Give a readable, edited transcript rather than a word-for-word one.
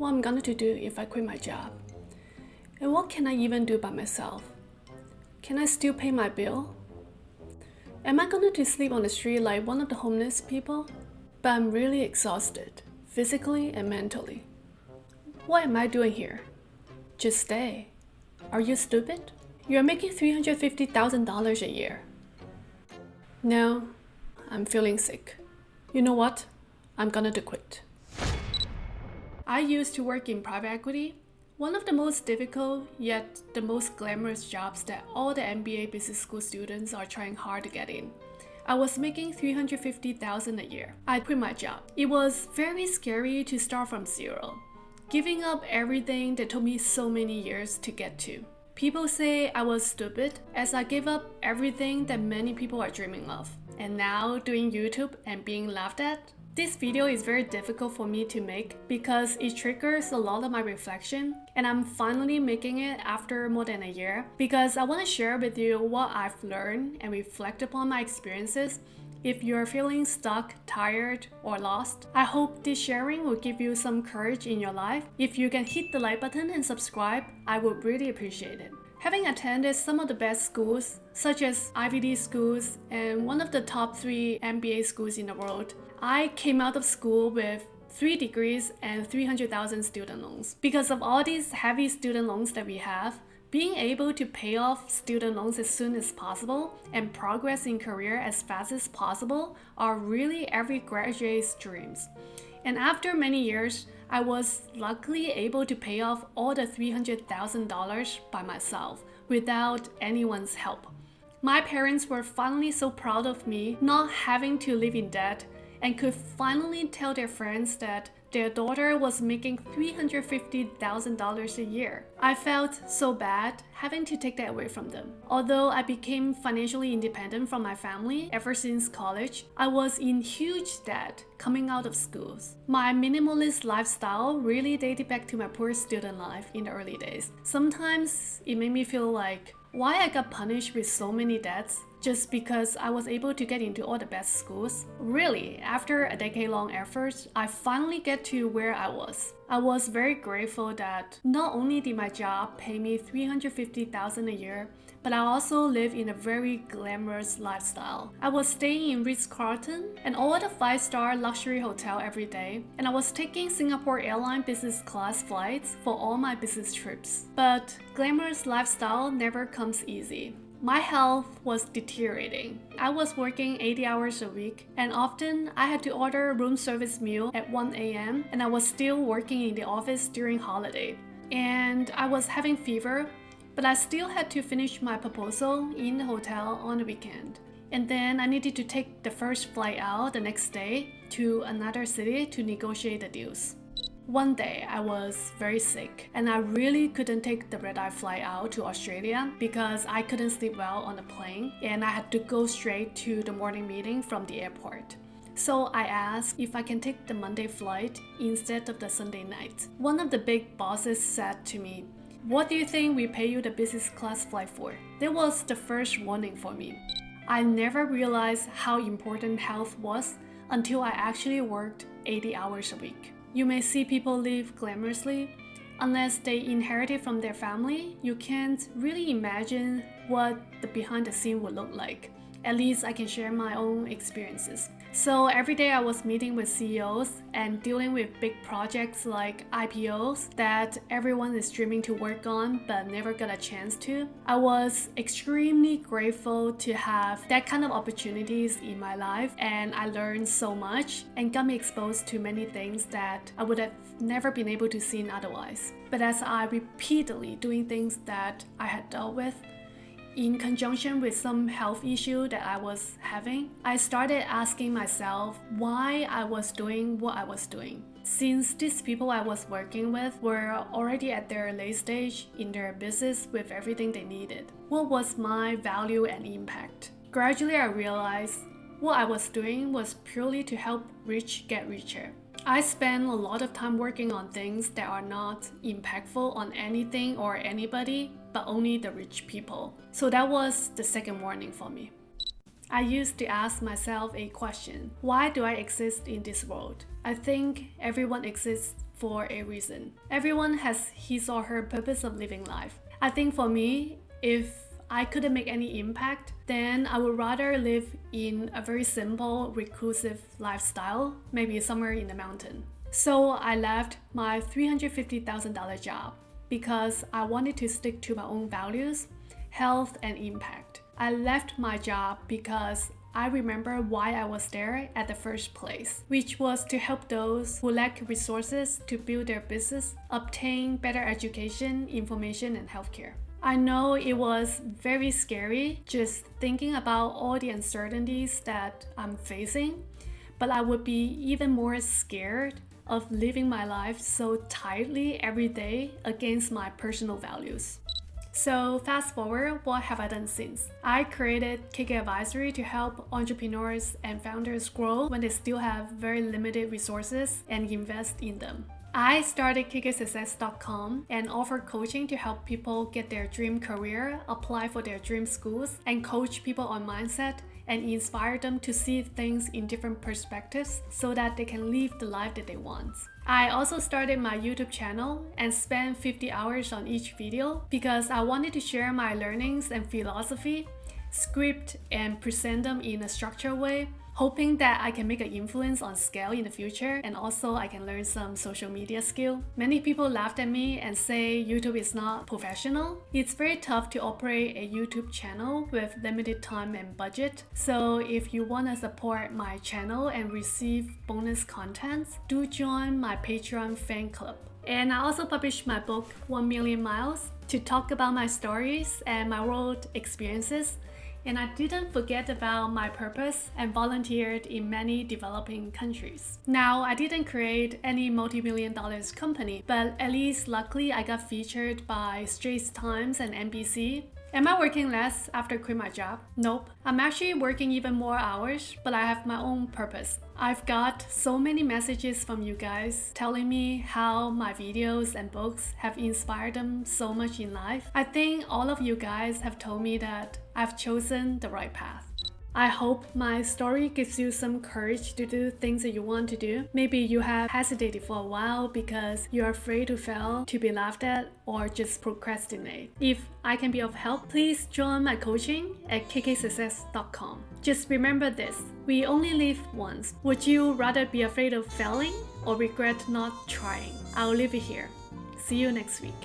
what I'm going to do if I quit my job. And what can I even do by myself? Can I still pay my bill? Am I going to sleep on the street like one of the homeless people? But I'm really exhausted, physically and mentally. What am I doing here? Just stay. Are you stupid? You're making $350,000 a year. No, I'm feeling sick. You know what? I'm gonna quit. I used to work in private equity, one of the most difficult yet the most glamorous jobs that all the MBA business school students are trying hard to get in. I was making $350,000 a year. I quit my job. It was very scary to start from zero, giving up everything that took me so many years to get to. People say I was stupid as I gave up everything that many people are dreaming of. And now doing YouTube and being laughed at? This video is very difficult for me to make because it triggers a lot of my reflection, and I'm finally making it after more than a year because I want to share with you what I've learned and reflect upon my experiences. If you're feeling stuck, tired, or lost, I hope this sharing will give you some courage in your life. If you can hit the like button and subscribe, I would really appreciate it. Having attended some of the best schools, such as Ivy League schools and one of the top 3 MBA schools in the world, I came out of school with 3 degrees and 300,000 student loans. Because of all these heavy student loans that we have, being able to pay off student loans as soon as possible and progress in career as fast as possible are really every graduate's dreams. And after many years, I was luckily able to pay off all the $300,000 by myself without anyone's help. My parents were finally so proud of me not having to live in debt and could finally tell their friends that their daughter was making $350,000 a year. I felt so bad having to take that away from them. Although I became financially independent from my family ever since college, I was in huge debt coming out of schools. My minimalist lifestyle really dated back to my poor student life in the early days. Sometimes it made me feel like why I got punished with so many debts just because I was able to get into all the best schools. Really, after a decade-long effort, I finally get to where I was. I was very grateful that not only did my job pay me $350,000 a year, but I also live in a very glamorous lifestyle. I was staying in Ritz-Carlton and all the 5-star luxury hotel every day, and I was taking Singapore Airline business class flights for all my business trips. But glamorous lifestyle never comes easy. My health was deteriorating. I was working 80 hours a week, and often I had to order a room service meal at 1 a.m. and I was still working in the office during holiday. And I was having fever, but I still had to finish my proposal in the hotel on the weekend. And then I needed to take the first flight out the next day to another city to negotiate the deals. One day I was very sick and I really couldn't take the red-eye flight out to Australia because I couldn't sleep well on the plane and I had to go straight to the morning meeting from the airport. So I asked if I can take the Monday flight instead of the Sunday night. One of the big bosses said to me, "What do you think we pay you the business class flight for?" That was the first warning for me. I never realized how important health was until I actually worked 80 hours a week. You may see people live glamorously. Unless they inherit it from their family, you can't really imagine what the behind the scene would look like. At least I can share my own experiences. So every day I was meeting with CEOs and dealing with big projects like IPOs that everyone is dreaming to work on but never got a chance to. I was extremely grateful to have that kind of opportunities in my life, and I learned so much and got me exposed to many things that I would have never been able to see otherwise. But as I repeatedly doing things that I had dealt with, in conjunction with some health issue that I was having, I started asking myself why I was doing what I was doing. Since these people I was working with were already at their late stage in their business with everything they needed, what was my value and impact? Gradually I realized what I was doing was purely to help rich get richer. I spend a lot of time working on things that are not impactful on anything or anybody, but only the rich people. So that was the second warning for me. I used to ask myself a question: why do I exist in this world? I think everyone exists for a reason. Everyone has his or her purpose of living life. I think for me, if I couldn't make any impact, then I would rather live in a very simple, reclusive lifestyle, maybe somewhere in the mountain. So I left my $350,000 job because I wanted to stick to my own values, health, and impact. I left my job because I remember why I was there at the first place, which was to help those who lack resources to build their business, obtain better education, information, and healthcare. I know it was very scary just thinking about all the uncertainties that I'm facing, but I would be even more scared of living my life so tightly every day against my personal values. So fast forward, what have I done since? I created KK Advisory to help entrepreneurs and founders grow when they still have very limited resources and invest in them. I started kksuccess.com and offer coaching to help people get their dream career, apply for their dream schools, and coach people on mindset and inspire them to see things in different perspectives so that they can live the life that they want. I also started my YouTube channel and spent 50 hours on each video because I wanted to share my learnings and philosophy, script and present them in a structured way, hoping that I can make an influence on scale in the future, and also I can learn some social media skill. Many people laughed at me and say YouTube is not professional. It's very tough to operate a YouTube channel with limited time and budget. So if you want to support my channel and receive bonus contents, do join my Patreon fan club. And I also published my book 1 Million Miles to talk about my stories and my world experiences. And I didn't forget about my purpose and volunteered in many developing countries. Now, I didn't create any multi-million dollars company, but at least luckily I got featured by Straits Times and NBC. Am I working less after quit my job? Nope. I'm actually working even more hours, but I have my own purpose. I've got so many messages from you guys telling me how my videos and books have inspired them so much in life. I think all of you guys have told me that I've chosen the right path. I hope my story gives you some courage to do things that you want to do. Maybe you have hesitated for a while because you're afraid to fail, to be laughed at, or just procrastinate. If I can be of help, please join my coaching at kksuccess.com. Just remember this, we only live once. Would you rather be afraid of failing or regret not trying? I'll leave it here. See you next week.